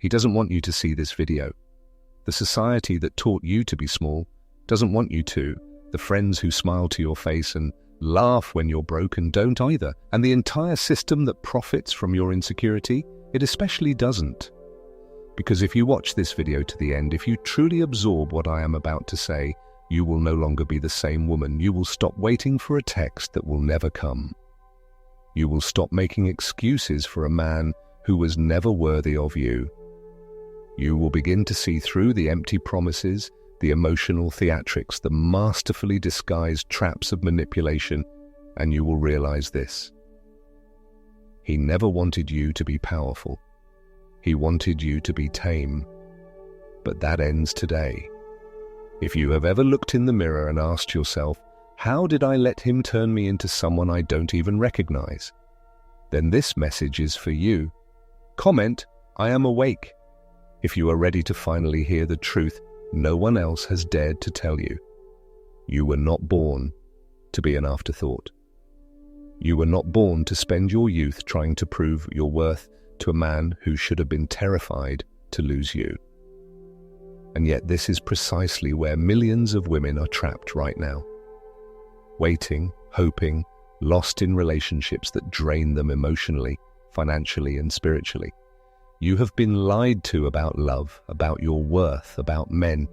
He doesn't want you to see this video. The society that taught you to be small doesn't want you to. The friends who smile to your face and laugh when you're broken don't either. And the entire system that profits from your insecurity, it especially doesn't. Because if you watch this video to the end, if you truly absorb what I am about to say, you will no longer be the same woman. You will stop waiting for a text that will never come. You will stop making excuses for a man who was never worthy of you. You will begin to see through the empty promises, the emotional theatrics, the masterfully disguised traps of manipulation, and you will realize this. He never wanted you to be powerful. He wanted you to be tame. But that ends today. If you have ever looked in the mirror and asked yourself, how did I let him turn me into someone I don't even recognize? Then this message is for you. Comment, I am awake. If you are ready to finally hear the truth no one else has dared to tell you. You were not born to be an afterthought. You were not born to spend your youth trying to prove your worth to a man who should have been terrified to lose you. And yet this is precisely where millions of women are trapped right now. Waiting, hoping, lost in relationships that drain them emotionally, financially, and spiritually. You have been lied to about love, about your worth, about men.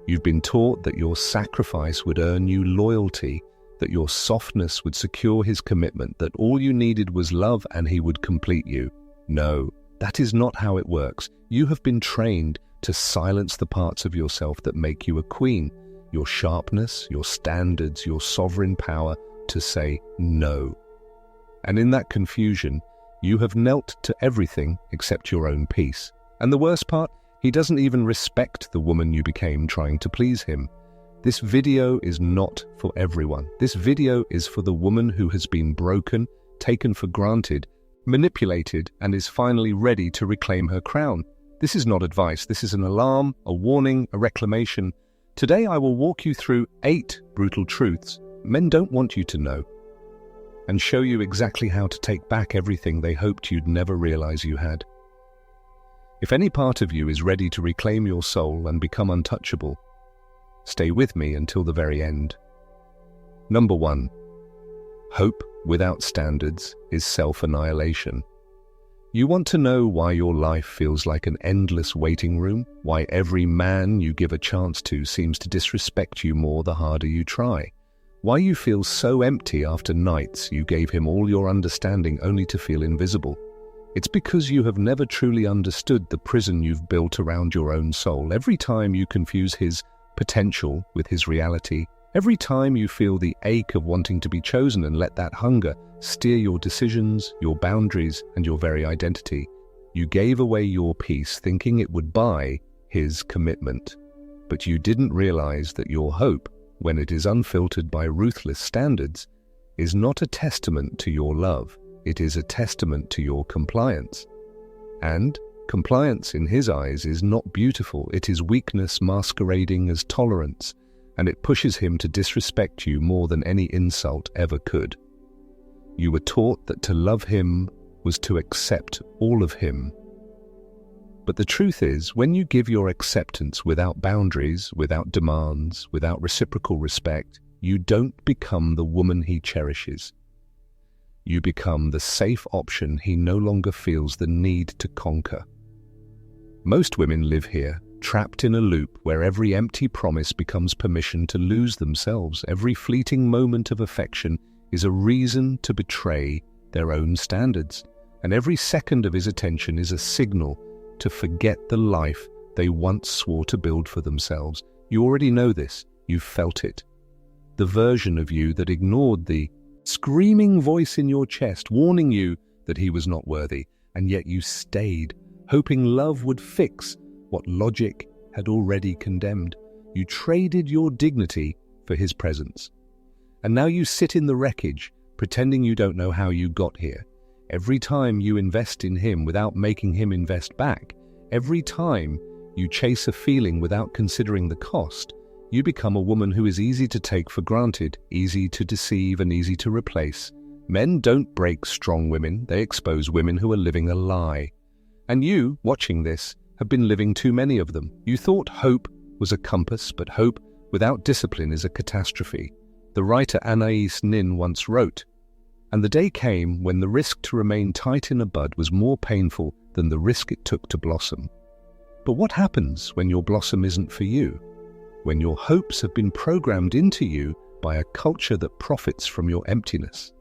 You've been taught that your sacrifice would earn you loyalty, that your softness would secure his commitment, that all you needed was love and he would complete you. No, that is not how it works. You have been trained to silence the parts of yourself that make you a queen, your sharpness, your standards, your sovereign power to say no. And in that confusion, you have knelt to everything except your own peace. And the worst part, he doesn't even respect the woman you became trying to please him. This video is not for everyone. This video is for the woman who has been broken, taken for granted, manipulated, and is finally ready to reclaim her crown. This is not advice. This is an alarm, a warning, a reclamation. Today I will walk you through 8 brutal truths men don't want you to know, and show you exactly how to take back everything they hoped you'd never realize you had. If any part of you is ready to reclaim your soul and become untouchable, stay with me until the very end. Number 1. Hope without standards is self-annihilation. You want to know why your life feels like an endless waiting room? Why every man you give a chance to seems to disrespect you more the harder you try? Why you feel so empty after nights you gave him all your understanding only to feel invisible? It's because you have never truly understood the prison you've built around your own soul. Every time you confuse his potential with his reality, every time you feel the ache of wanting to be chosen and let that hunger steer your decisions, your boundaries, and your very identity, you gave away your peace thinking it would buy his commitment. But you didn't realize that your hope, when it is unfiltered by ruthless standards, is not a testament to your love. It is a testament to your compliance. And compliance in his eyes is not beautiful. It is weakness masquerading as tolerance, and it pushes him to disrespect you more than any insult ever could. You were taught that to love him was to accept all of him. But the truth is, when you give your acceptance without boundaries, without demands, without reciprocal respect, you don't become the woman he cherishes. You become the safe option he no longer feels the need to conquer. Most women live here, trapped in a loop where every empty promise becomes permission to lose themselves. Every fleeting moment of affection is a reason to betray their own standards, and every second of his attention is a signal to forget the life they once swore to build for themselves. You already know this. You've felt it. The version of you that ignored the screaming voice in your chest warning you that he was not worthy, and yet you stayed, hoping love would fix what logic had already condemned. You traded your dignity for his presence. And now you sit in the wreckage, pretending you don't know how you got here. Every time you invest in him without making him invest back, every time you chase a feeling without considering the cost, you become a woman who is easy to take for granted, easy to deceive, and easy to replace. Men don't break strong women, they expose women who are living a lie. And you, watching this, have been living too many of them. You thought hope was a compass, but hope without discipline is a catastrophe. The writer Anais Nin once wrote, "And the day came when the risk to remain tight in a bud was more painful than the risk it took to blossom." But what happens when your blossom isn't for you? When your hopes have been programmed into you by a culture that profits from your emptiness?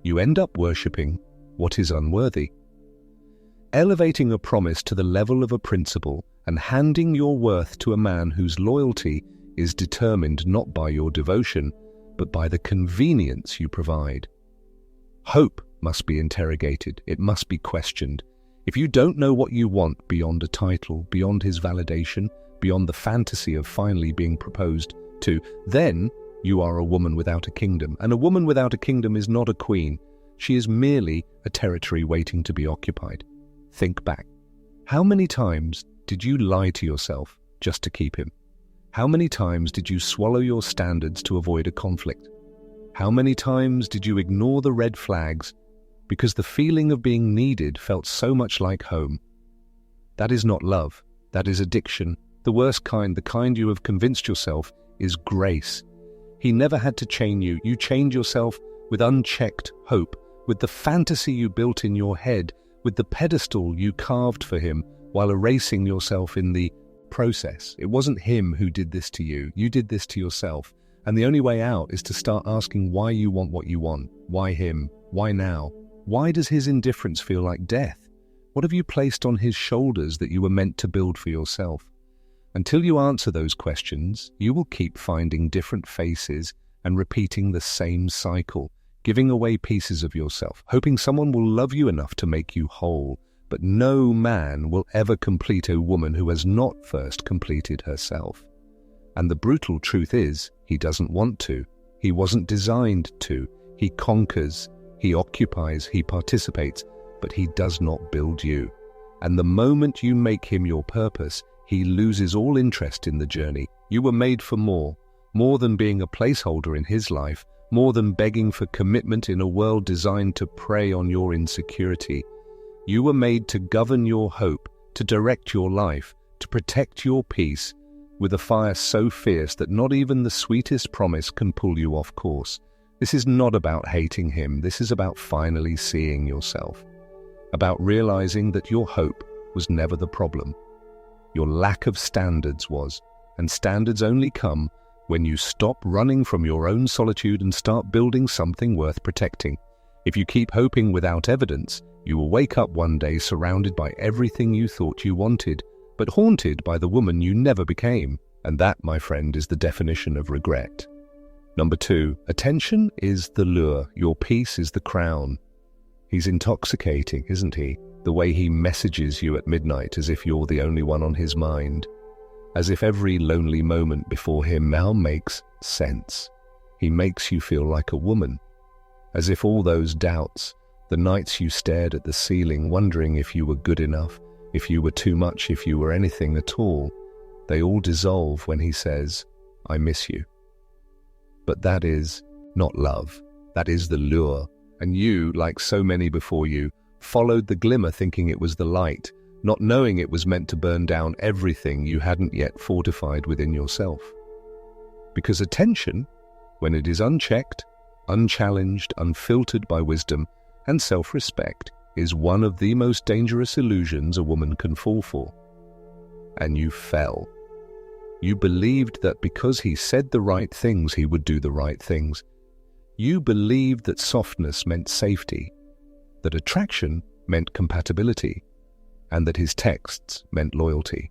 You end up worshipping what is unworthy. Elevating a promise to the level of a principle and handing your worth to a man whose loyalty is determined not by your devotion, but by the convenience you provide. Hope must be interrogated. It must be questioned. If you don't know what you want beyond a title, beyond his validation, beyond the fantasy of finally being proposed to, then you are a woman without a kingdom. And a woman without a kingdom is not a queen. She is merely a territory waiting to be occupied. Think back. How many times did you lie to yourself just to keep him? How many times did you swallow your standards to avoid a conflict? How many times did you ignore the red flags because the feeling of being needed felt so much like home? That is not love. That is addiction. The worst kind, the kind you have convinced yourself is grace. He never had to chain you. You chained yourself with unchecked hope, with the fantasy you built in your head, with the pedestal you carved for him while erasing yourself in the process. It wasn't him who did this to you. You did this to yourself. And the only way out is to start asking why you want what you want. Why him? Why now? Why does his indifference feel like death? What have you placed on his shoulders that you were meant to build for yourself? Until you answer those questions, you will keep finding different faces and repeating the same cycle, giving away pieces of yourself, hoping someone will love you enough to make you whole. But no man will ever complete a woman who has not first completed herself. And the brutal truth is, he doesn't want to. He wasn't designed to. He conquers, he occupies, he participates, but he does not build you. And the moment you make him your purpose, he loses all interest in the journey. You were made for more than being a placeholder in his life, more than begging for commitment in a world designed to prey on your insecurity. You were made to govern your hope, to direct your life, to protect your peace, with a fire so fierce that not even the sweetest promise can pull you off course. This is not about hating him. This is about finally seeing yourself, about realizing that your hope was never the problem. Your lack of standards was, and standards only come when you stop running from your own solitude and start building something worth protecting. If you keep hoping without evidence, you will wake up one day surrounded by everything you thought you wanted, but haunted by the woman you never became. And that, my friend, is the definition of regret. Number 2, attention is the lure. Your peace is the crown. He's intoxicating, isn't he? The way he messages you at midnight as if you're the only one on his mind. As if every lonely moment before him now makes sense. He makes you feel like a woman. As if all those doubts, the nights you stared at the ceiling wondering if you were good enough, if you were too much, if you were anything at all, they all dissolve when he says, "I miss you." But that is not love. That is the lure. And you, like so many before you, followed the glimmer thinking it was the light, not knowing it was meant to burn down everything you hadn't yet fortified within yourself. Because attention, when it is unchecked, unchallenged, unfiltered by wisdom and self-respect, is one of the most dangerous illusions a woman can fall for. And you fell. You believed that because he said the right things, he would do the right things. You believed that softness meant safety, that attraction meant compatibility, and that his texts meant loyalty.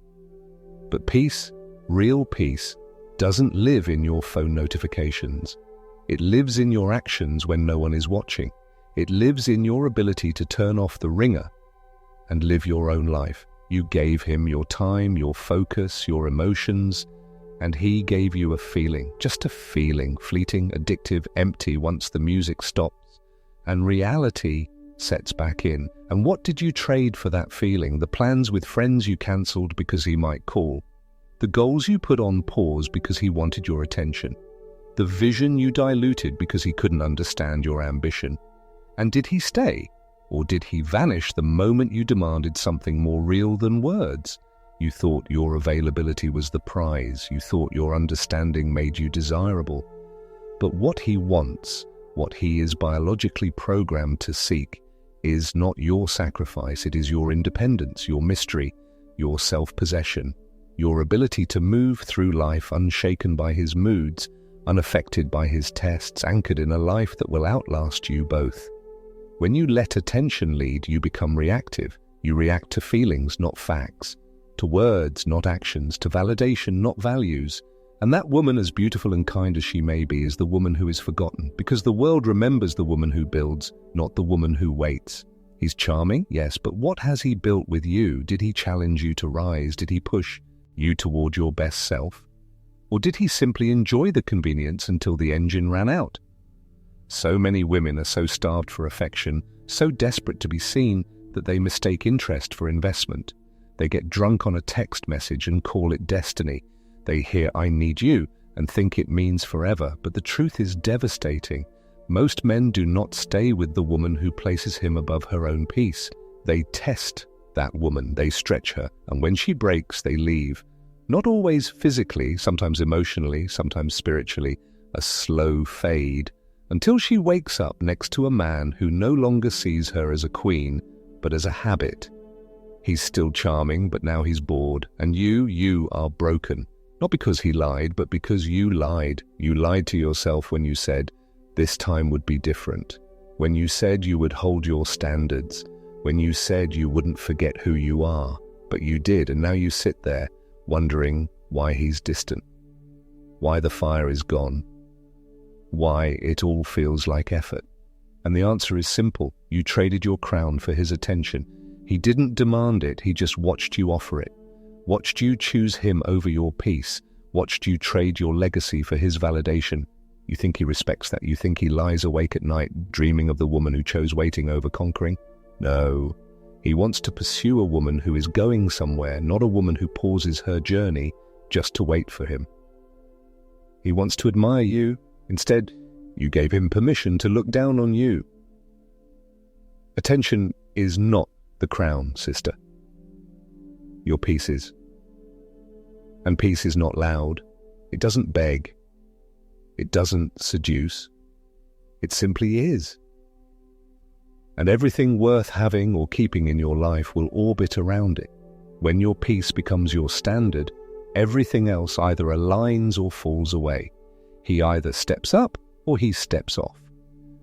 But peace, real peace, doesn't live in your phone notifications. It lives in your actions when no one is watching. It lives in your ability to turn off the ringer and live your own life. You gave him your time, your focus, your emotions, and he gave you a feeling, just a feeling, fleeting, addictive, empty once the music stops and reality sets back in. And what did you trade for that feeling? The plans with friends you cancelled because he might call. The goals you put on pause because he wanted your attention. The vision you diluted because he couldn't understand your ambition. And did he stay? Or did he vanish the moment you demanded something more real than words? You thought your availability was the prize. You thought your understanding made you desirable. But what he wants, what he is biologically programmed to seek, is not your sacrifice. It is your independence, your mystery, your self-possession, your ability to move through life unshaken by his moods, unaffected by his tests, anchored in a life that will outlast you both. When you let attention lead, you become reactive. You react to feelings, not facts, to words, not actions, to validation, not values. And that woman, as beautiful and kind as she may be, is the woman who is forgotten, because the world remembers the woman who builds, not the woman who waits. He's charming, yes, but what has he built with you? Did he challenge you to rise? Did he push you toward your best self? Or did he simply enjoy the convenience until the engine ran out? So many women are so starved for affection, so desperate to be seen, that they mistake interest for investment. They get drunk on a text message and call it destiny. They hear "I need you" and think it means forever, but the truth is devastating. Most men do not stay with the woman who places him above her own peace. They test that woman, they stretch her, and when she breaks, they leave. Not always physically, sometimes emotionally, sometimes spiritually, a slow fade, until she wakes up next to a man who no longer sees her as a queen, but as a habit. He's still charming, but now he's bored, and you are broken. Not because he lied, but because you lied. You lied to yourself when you said, "This time would be different." When you said you would hold your standards. When you said you wouldn't forget who you are. But you did, and now you sit there, wondering why he's distant. Why the fire is gone. Why it all feels like effort. And the answer is simple. You traded your crown for his attention. He didn't demand it, he just watched you offer it. Watched you choose him over your peace. Watched you trade your legacy for his validation. You think he respects that? You think he lies awake at night dreaming of the woman who chose waiting over conquering? No. He wants to pursue a woman who is going somewhere, not a woman who pauses her journey just to wait for him. He wants to admire you. Instead, you gave him permission to look down on you. Attention is not the crown, sister. Your peace is. And peace is not loud. It doesn't beg. It doesn't seduce. It simply is. And everything worth having or keeping in your life will orbit around it. When your peace becomes your standard, everything else either aligns or falls away. He either steps up or he steps off.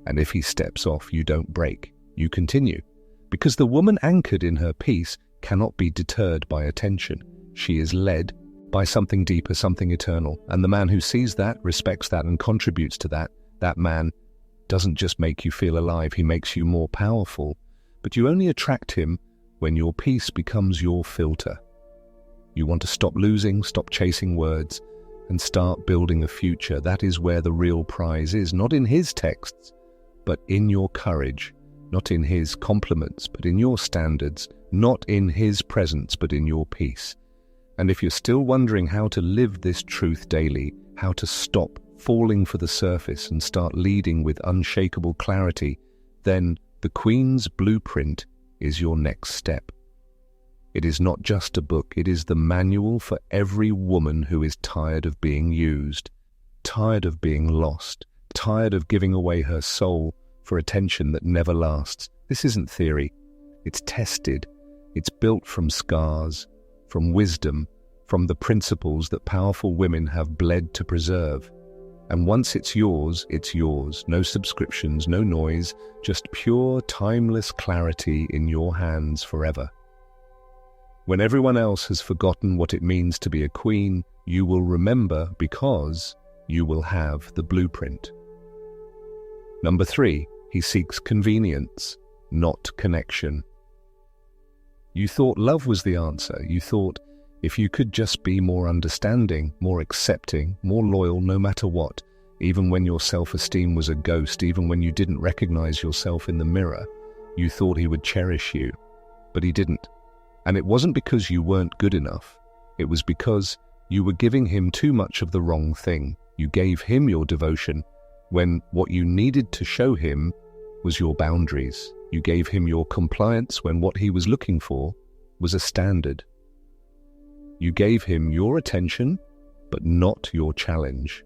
And if he steps off, you don't break. You continue. Because the woman anchored in her peace cannot be deterred by attention. She is led by something deeper, something eternal. And the man who sees that, respects that, and contributes to that, that man doesn't just make you feel alive, he makes you more powerful. But you only attract him when your peace becomes your filter. You want to stop losing, stop chasing words, and start building a future. That is where the real prize is, not in his texts, but in your courage, not in his compliments, but in your standards, not in his presence, but in your peace. And if you're still wondering how to live this truth daily, how to stop falling for the surface and start leading with unshakable clarity, then the Queen's Blueprint is your next step. It is not just a book, it is the manual for every woman who is tired of being used, tired of being lost, tired of giving away her soul for attention that never lasts. This isn't theory. It's tested. It's built from scars, from wisdom, from the principles that powerful women have bled to preserve. And once it's yours, it's yours. No subscriptions, no noise, just pure, timeless clarity in your hands forever. When everyone else has forgotten what it means to be a queen, you will remember because you will have the blueprint. Number 3, he seeks convenience, not connection. You thought love was the answer. You thought if you could just be more understanding, more accepting, more loyal no matter what, even when your self-esteem was a ghost, even when you didn't recognize yourself in the mirror, you thought he would cherish you. But he didn't. And it wasn't because you weren't good enough. It was because you were giving him too much of the wrong thing. You gave him your devotion when what you needed to show him was your boundaries. You gave him your compliance when what he was looking for was a standard. You gave him your attention, but not your challenge.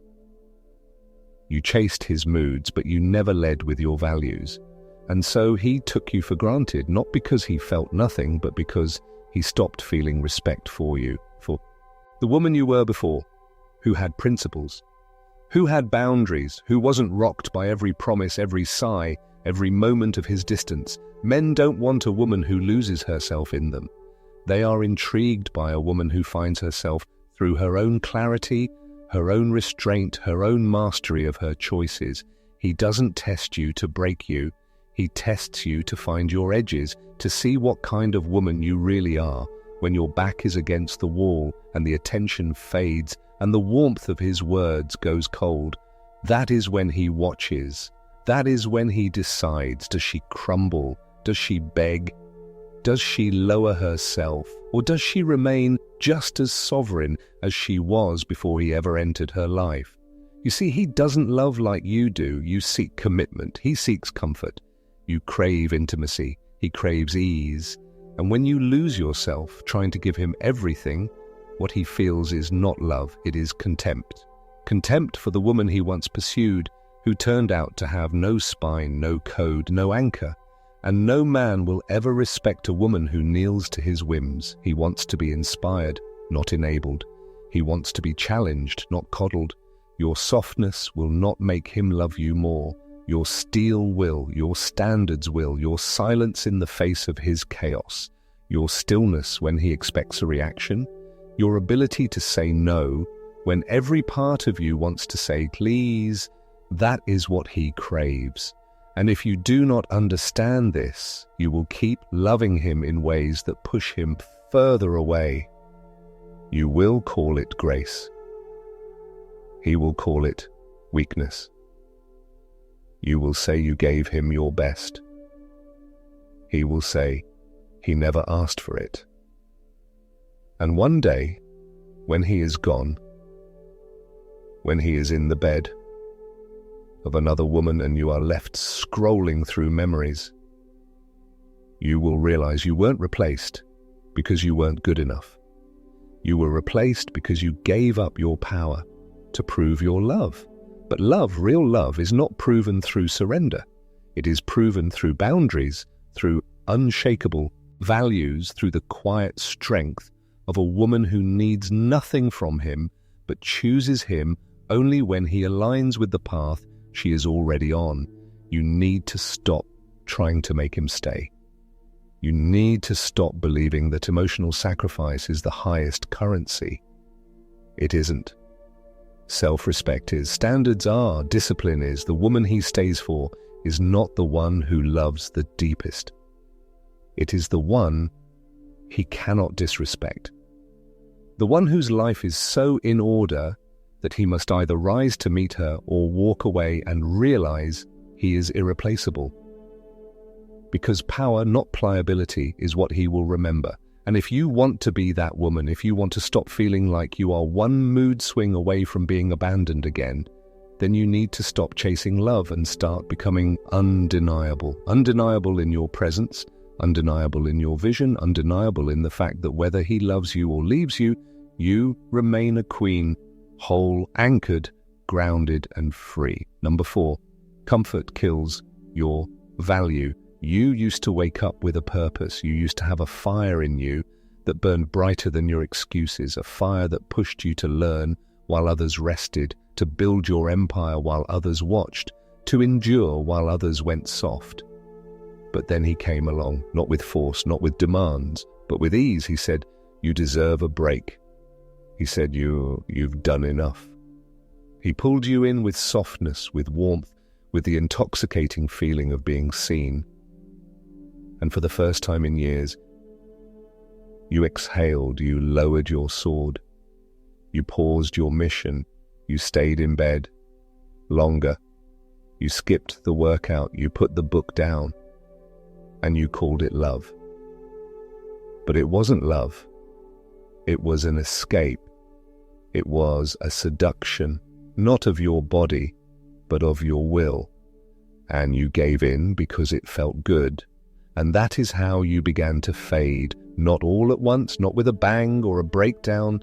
You chased his moods, but you never led with your values. And so he took you for granted, not because he felt nothing, but because he stopped feeling respect for you, for the woman you were before, who had principles, who had boundaries, who wasn't rocked by every promise, every sigh, every moment of his distance. Men don't want a woman who loses herself in them. They are intrigued by a woman who finds herself through her own clarity, her own restraint, her own mastery of her choices. He doesn't test you to break you. He tests you to find your edges, to see what kind of woman you really are when your back is against the wall and the attention fades and the warmth of his words goes cold. That is when he watches. That is when he decides. Does she crumble? Does she beg? Does she lower herself? Or does she remain just as sovereign as she was before he ever entered her life? You see, he doesn't love like you do. You seek commitment. He seeks comfort. You crave intimacy. He craves ease. And when you lose yourself trying to give him everything, what he feels is not love, it is contempt. Contempt for the woman he once pursued, who turned out to have no spine, no code, no anchor. And no man will ever respect a woman who kneels to his whims. He wants to be inspired, not enabled. He wants to be challenged, not coddled. Your softness will not make him love you more. Your steel will, your standards will, your silence in the face of his chaos, your stillness when he expects a reaction, your ability to say no when every part of you wants to say please, that is what he craves. And if you do not understand this, you will keep loving him in ways that push him further away. You will call it grace. He will call it weakness. You will say you gave him your best. He will say he never asked for it. And one day, when he is gone, when he is in the bed of another woman and you are left scrolling through memories, you will realize you weren't replaced because you weren't good enough. You were replaced because you gave up your power to prove your love. But love, real love, is not proven through surrender. It is proven through boundaries, through unshakable values, through the quiet strength of a woman who needs nothing from him but chooses him only when he aligns with the path she is already on. You need to stop trying to make him stay. You need to stop believing that emotional sacrifice is the highest currency. It isn't. Self-respect is, standards are, discipline is. The woman he stays for is not the one who loves the deepest. It is the one he cannot disrespect. The one whose life is so in order that he must either rise to meet her or walk away and realize he is irreplaceable. Because power, not pliability, is what he will remember. And if you want to be that woman, if you want to stop feeling like you are one mood swing away from being abandoned again, then you need to stop chasing love and start becoming undeniable. Undeniable in your presence, undeniable in your vision, undeniable in the fact that whether he loves you or leaves you, you remain a queen, whole, anchored, grounded, and free. Number 4, comfort kills your value. You used to wake up with a purpose. You used to have a fire in you that burned brighter than your excuses, a fire that pushed you to learn while others rested, to build your empire while others watched, to endure while others went soft. But then he came along, not with force, not with demands, but with ease. He said, you deserve a break. He said, you've done enough. He pulled you in with softness, with warmth, with the intoxicating feeling of being seen. And for the first time in years, you exhaled, you lowered your sword, you paused your mission, you stayed in bed longer, you skipped the workout, you put the book down, and you called it love. But it wasn't love. It was an escape. It was a seduction, not of your body, but of your will. And you gave in because it felt good. And that is how you began to fade, not all at once, not with a bang or a breakdown,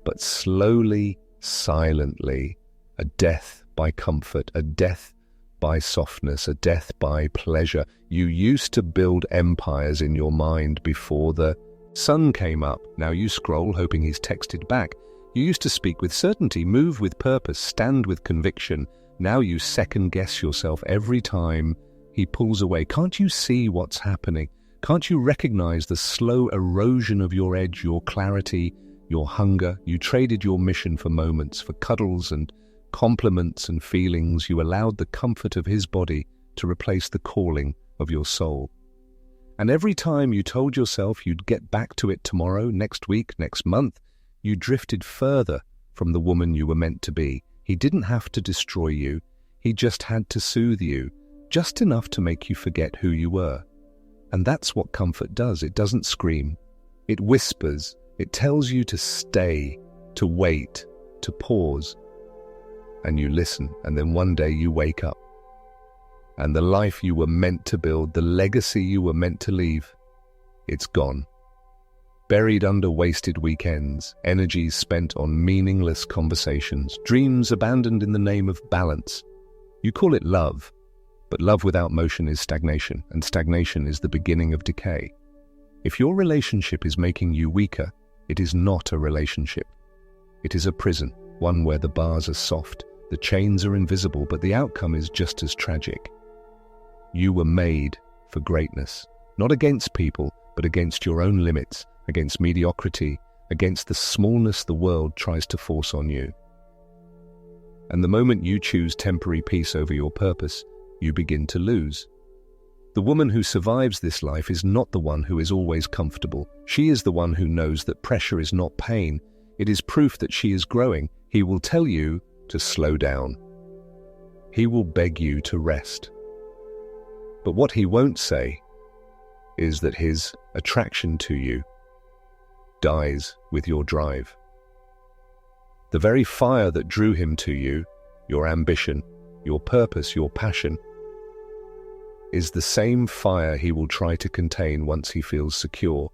but slowly, silently, a death by comfort, a death by softness, a death by pleasure. You used to build empires in your mind before the sun came up. Now you scroll hoping he's texted back. You used to speak with certainty, move with purpose, stand with conviction. Now you second-guess yourself every time he pulls away. Can't you see what's happening? Can't you recognize the slow erosion of your edge, your clarity, your hunger? You traded your mission for moments, for cuddles and compliments and feelings. You allowed the comfort of his body to replace the calling of your soul. And every time you told yourself you'd get back to it tomorrow, next week, next month, you drifted further from the woman you were meant to be. He didn't have to destroy you. He just had to soothe you, just enough to make you forget who you were. And that's what comfort does. It doesn't scream. It whispers. It tells you to stay, to wait, to pause. And you listen, and then one day you wake up. And the life you were meant to build, the legacy you were meant to leave, it's gone. Buried under wasted weekends, energies spent on meaningless conversations, dreams abandoned in the name of balance. You call it love, but love without motion is stagnation, and stagnation is the beginning of decay. If your relationship is making you weaker, it is not a relationship. It is a prison, one where the bars are soft, the chains are invisible, but the outcome is just as tragic. You were made for greatness, not against people, but against your own limits, against mediocrity, against the smallness the world tries to force on you. And the moment you choose temporary peace over your purpose, you begin to lose. The woman who survives this life is not the one who is always comfortable. She is the one who knows that pressure is not pain. It is proof that she is growing. He will tell you to slow down. He will beg you to rest. But what he won't say is that his attraction to you dies with your drive. The very fire that drew him to you, your ambition, your purpose, your passion, is the same fire he will try to contain once he feels secure,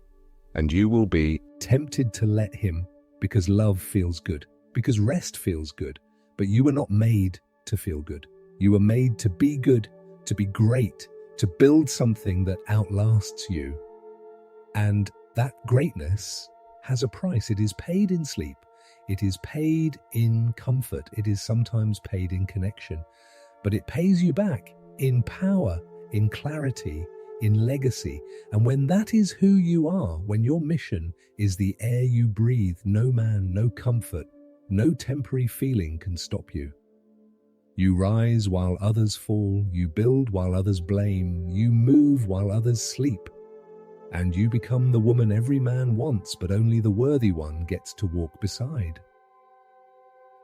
and you will be tempted to let him because love feels good, because rest feels good. But you were not made to feel good. You were made to be good, to be great, to build something that outlasts you. And that greatness has a price. It is paid in sleep. It is paid in comfort. It is sometimes paid in connection. But it pays you back in power, in clarity, in legacy. And when that is who you are, when your mission is the air you breathe, no man, no comfort, no temporary feeling can stop you. You rise while others fall, you build while others blame, you move while others sleep. And you become the woman every man wants, but only the worthy one gets to walk beside.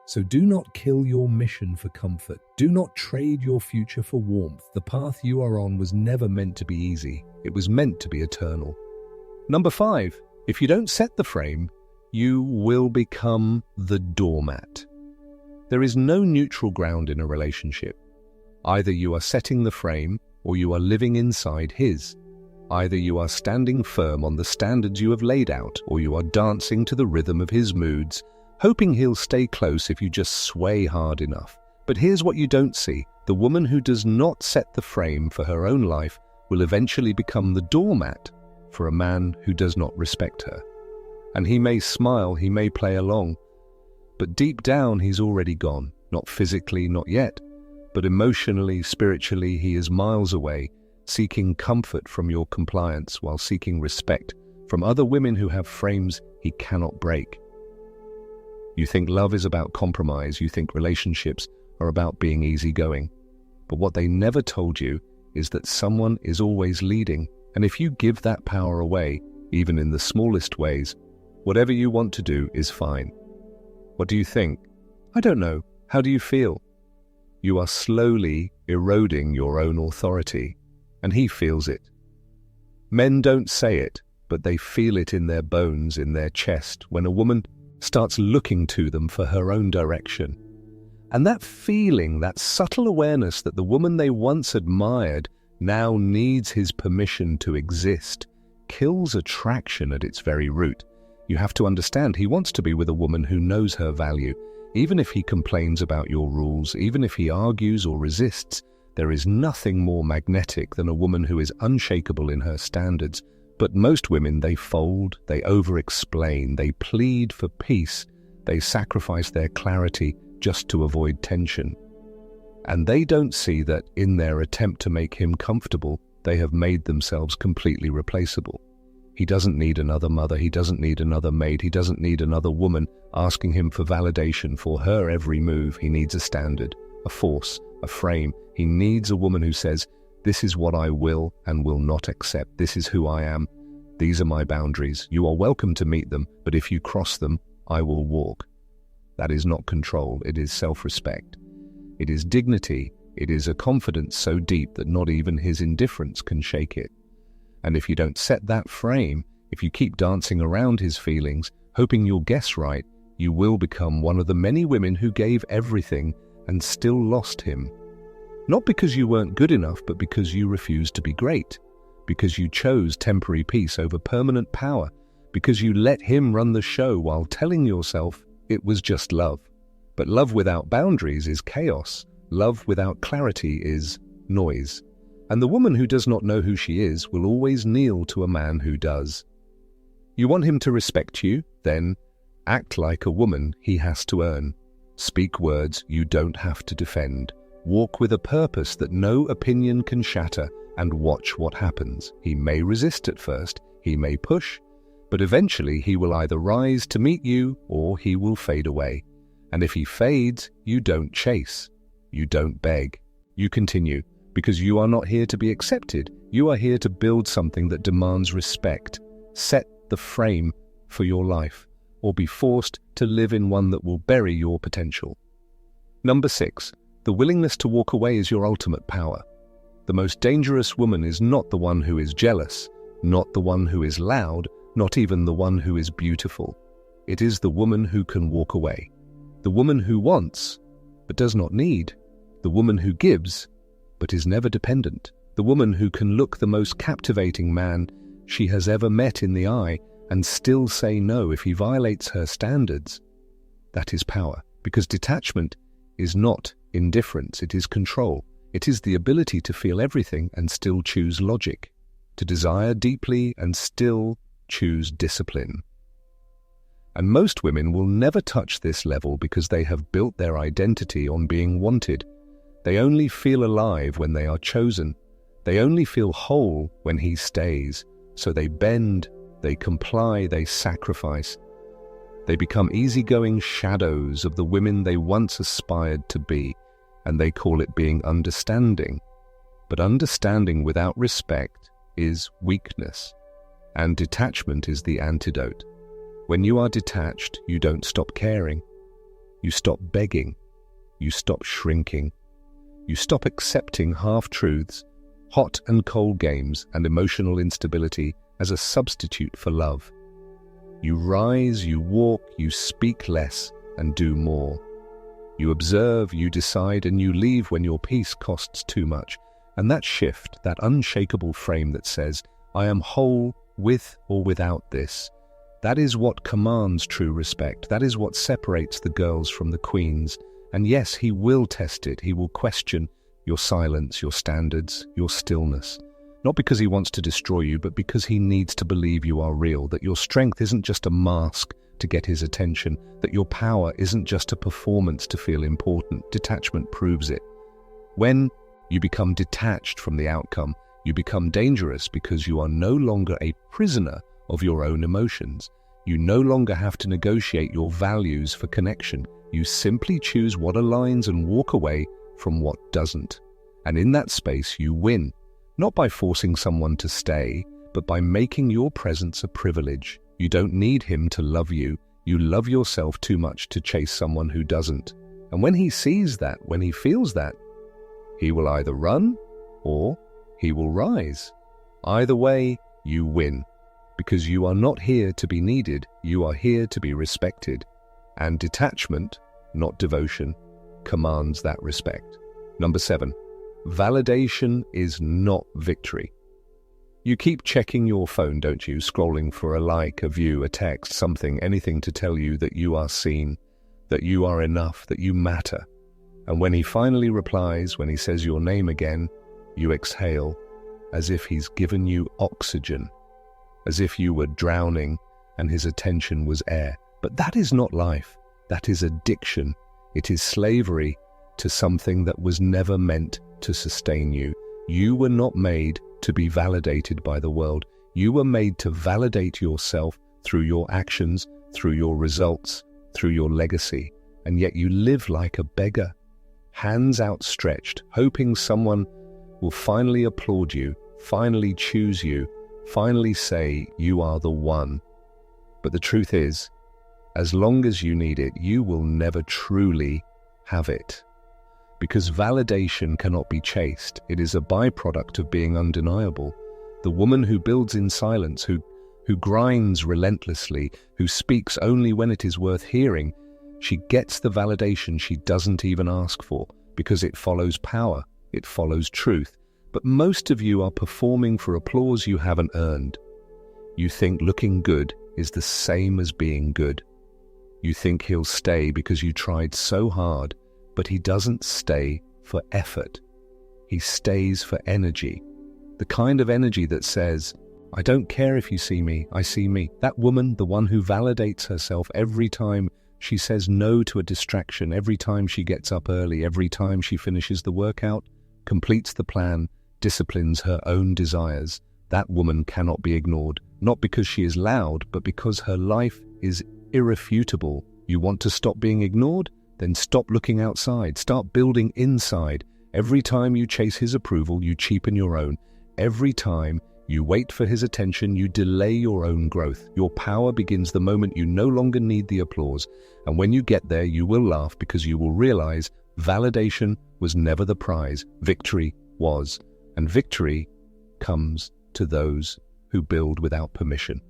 So do not kill your mission for comfort. Do not trade your future for warmth. The path you are on was never meant to be easy. It was meant to be eternal. Number 5, if you don't set the frame, you will become the doormat. There is no neutral ground in a relationship. Either you are setting the frame or you are living inside his. Either you are standing firm on the standards you have laid out or you are dancing to the rhythm of his moods, hoping he'll stay close if you just sway hard enough. But here's what you don't see. The woman who does not set the frame for her own life will eventually become the doormat for a man who does not respect her. And he may smile, he may play along, but deep down he's already gone. Not physically, not yet, but emotionally, spiritually, he is miles away, seeking comfort from your compliance while seeking respect from other women who have frames he cannot break. You think love is about compromise, you think relationships are about being easygoing. But what they never told you is that someone is always leading, and if you give that power away, even in the smallest ways, whatever you want to do is fine. What do you think? I don't know. How do you feel? You are slowly eroding your own authority, and he feels it. Men don't say it, but they feel it in their bones, in their chest, when a woman starts looking to them for her own direction. And that feeling, that subtle awareness that the woman they once admired now needs his permission to exist, kills attraction at its very root. You have to understand, he wants to be with a woman who knows her value. Even if he complains about your rules, even if he argues or resists, there is nothing more magnetic than a woman who is unshakable in her standards. But most women, they fold, they over-explain, they plead for peace, they sacrifice their clarity just to avoid tension. And they don't see that in their attempt to make him comfortable, they have made themselves completely replaceable. He doesn't need another mother, he doesn't need another maid, he doesn't need another woman asking him for validation for her every move. He needs a standard, a force, a frame. He needs a woman who says, "This is what I will and will not accept. This is who I am. These are my boundaries. You are welcome to meet them, but if you cross them, I will walk." That is not control, it is self-respect. It is dignity. It is a confidence so deep that not even his indifference can shake it. And if you don't set that frame, if you keep dancing around his feelings, hoping you'll guess right, you will become one of the many women who gave everything and still lost him. Not because you weren't good enough, but because you refused to be great. Because you chose temporary peace over permanent power. Because you let him run the show while telling yourself it was just love. But love without boundaries is chaos. Love without clarity is noise. And the woman who does not know who she is will always kneel to a man who does. You want him to respect you? Then act like a woman he has to earn. Speak words you don't have to defend. Walk with a purpose that no opinion can shatter, and watch what happens. He may resist at first, he may push, but eventually he will either rise to meet you or he will fade away. And if he fades, you don't chase. You don't beg. You continue, because you are not here to be accepted. You are here to build something that demands respect. Set the frame for your life, or be forced to live in one that will bury your potential. Number 6. The willingness to walk away is your ultimate power. The most dangerous woman is not the one who is jealous, not the one who is loud, not even the one who is beautiful. It is the woman who can walk away. The woman who wants, but does not need. The woman who gives, but is never dependent. The woman who can look the most captivating man she has ever met in the eye and still say no if he violates her standards. That is power, because detachment is not indifference, it is control. It is the ability to feel everything and still choose logic, to desire deeply and still choose discipline. And most women will never touch this level because they have built their identity on being wanted. They only feel alive when they are chosen. They only feel whole when he stays. So they bend, they comply, they sacrifice. They become easygoing shadows of the women they once aspired to be, and they call it being understanding. But understanding without respect is weakness, and detachment is the antidote. When you are detached, you don't stop caring. You stop begging. You stop shrinking. You stop accepting half-truths, hot and cold games, and emotional instability as a substitute for love. You rise, you walk, you speak less, and do more. You observe, you decide, and you leave when your peace costs too much. And that shift, that unshakable frame that says, "I am whole with or without this," that is what commands true respect. That is what separates the girls from the queens. And yes, he will test it. He will question your silence, your standards, your stillness. Not because he wants to destroy you, but because he needs to believe you are real, that your strength isn't just a mask to get his attention, that your power isn't just a performance to feel important. Detachment proves it. When you become detached from the outcome, you become dangerous because you are no longer a prisoner of your own emotions. You no longer have to negotiate your values for connection. You simply choose what aligns and walk away from what doesn't. And in that space, you win. Not by forcing someone to stay, but by making your presence a privilege. You don't need him to love you. You love yourself too much to chase someone who doesn't. And when he sees that, when he feels that, he will either run or he will rise. Either way, you win. Because you are not here to be needed, you are here to be respected. And detachment, not devotion, commands that respect. Number 7. Validation is not victory. You keep checking your phone, don't you? Scrolling for a like, a view, a text, something, anything to tell you that you are seen, that you are enough, that you matter. And when he finally replies, when he says your name again, you exhale as if he's given you oxygen, as if you were drowning and his attention was air. But that is not life. That is addiction. It is slavery to something that was never meant to sustain you. You were not made to be validated by the world. You were made to validate yourself through your actions, through your results, through your legacy. And yet you live like a beggar, hands outstretched, hoping someone will finally applaud you, finally choose you, finally say you are the one. But the truth is, as long as you need it, you will never truly have it. Because validation cannot be chased. It is a byproduct of being undeniable. The woman who builds in silence, who grinds relentlessly, who speaks only when it is worth hearing, she gets the validation she doesn't even ask for, because it follows power, it follows truth. But most of you are performing for applause you haven't earned. You think looking good is the same as being good. You think he'll stay because you tried so hard, but he doesn't stay for effort. He stays for energy. The kind of energy that says, I don't care if you see me, I see me. That woman, the one who validates herself every time she says no to a distraction, every time she gets up early, every time she finishes the workout, completes the plan, disciplines her own desires, that woman cannot be ignored. Not because she is loud, but because her life is irrefutable. You want to stop being ignored? Then stop looking outside. Start building inside. Every time you chase his approval, you cheapen your own. Every time you wait for his attention, you delay your own growth. Your power begins the moment you no longer need the applause. And when you get there, you will laugh because you will realize validation was never the prize. Victory was. And victory comes to those who build without permission.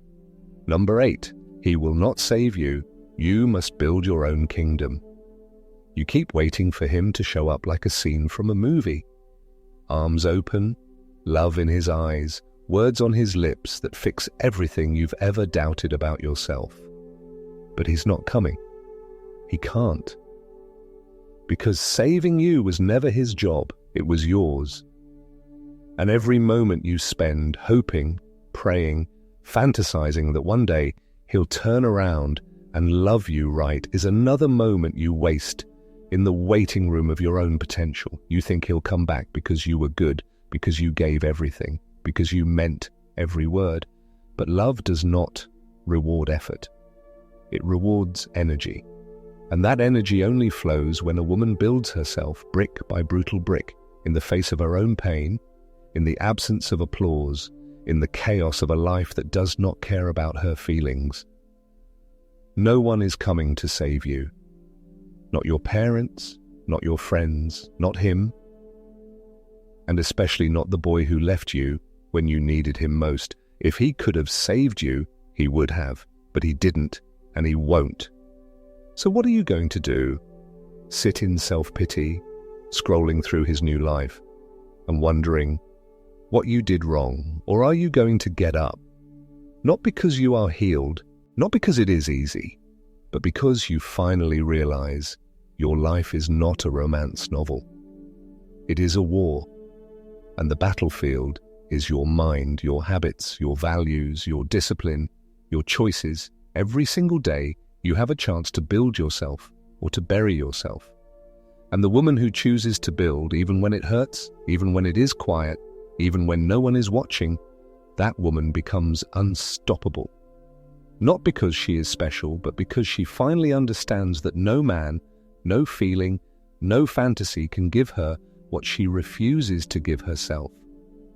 Number 8, he will not save you. You must build your own kingdom. You keep waiting for him to show up like a scene from a movie. Arms open, love in his eyes, words on his lips that fix everything you've ever doubted about yourself. But he's not coming. He can't. Because saving you was never his job, it was yours. And every moment you spend hoping, praying, fantasizing that one day he'll turn around and love you right is another moment you waste in the waiting room of your own potential. You think he'll come back because you were good, because you gave everything, because you meant every word. But love does not reward effort. It rewards energy. And that energy only flows when a woman builds herself brick by brutal brick, in the face of her own pain, in the absence of applause, in the chaos of a life that does not care about her feelings. No one is coming to save you. Not your parents, not your friends, not him, and especially not the boy who left you when you needed him most. If he could have saved you, he would have, but he didn't, and he won't. So what are you going to do? Sit in self-pity, scrolling through his new life, and wondering what you did wrong? Or are you going to get up? Not because you are healed, not because it is easy, but because you finally realize your life is not a romance novel. It is a war, and the battlefield is your mind, your habits, your values, your discipline, your choices. Every single day, you have a chance to build yourself or to bury yourself. And the woman who chooses to build, even when it hurts, even when it is quiet, even when no one is watching, that woman becomes unstoppable. Not because she is special, but because she finally understands that no man, no feeling, no fantasy can give her what she refuses to give herself.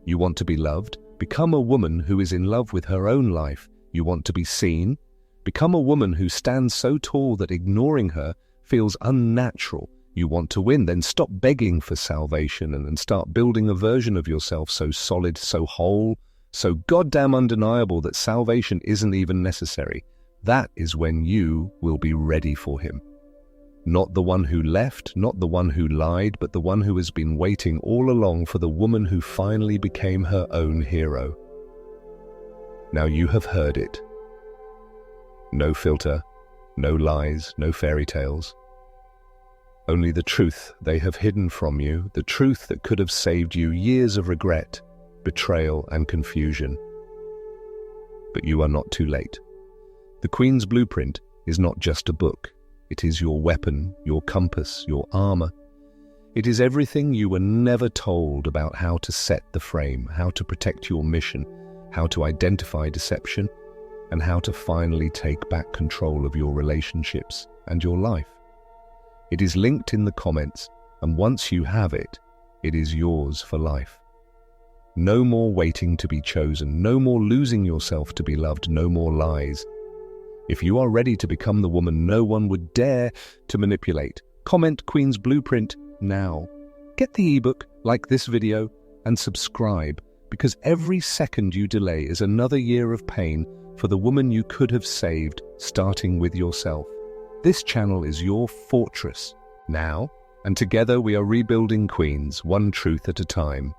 You want to be loved? Become a woman who is in love with her own life. You want to be seen? Become a woman who stands so tall that ignoring her feels unnatural. You want to win? Then stop begging for salvation and start building a version of yourself so solid, so whole, so goddamn undeniable that salvation isn't even necessary. That is when you will be ready for him. Not the one who left, not the one who lied, but the one who has been waiting all along for the woman who finally became her own hero. Now you have heard it. No filter, no lies, no fairy tales. Only the truth they have hidden from you, the truth that could have saved you years of regret, betrayal, and confusion. But you are not too late. The Queen's Blueprint is not just a book. It is your weapon, your compass, your armor. It is everything you were never told about how to set the frame, how to protect your mission, how to identify deception, and how to finally take back control of your relationships and your life. It is linked in the comments, and once you have it, it is yours for life. No more waiting to be chosen, no more losing yourself to be loved, no more lies. If you are ready to become the woman no one would dare to manipulate, comment Queen's Blueprint now. Get the ebook, like this video, and subscribe, because every second you delay is another year of pain for the woman you could have saved, starting with yourself. This channel is your fortress now, and together we are rebuilding queens, one truth at a time.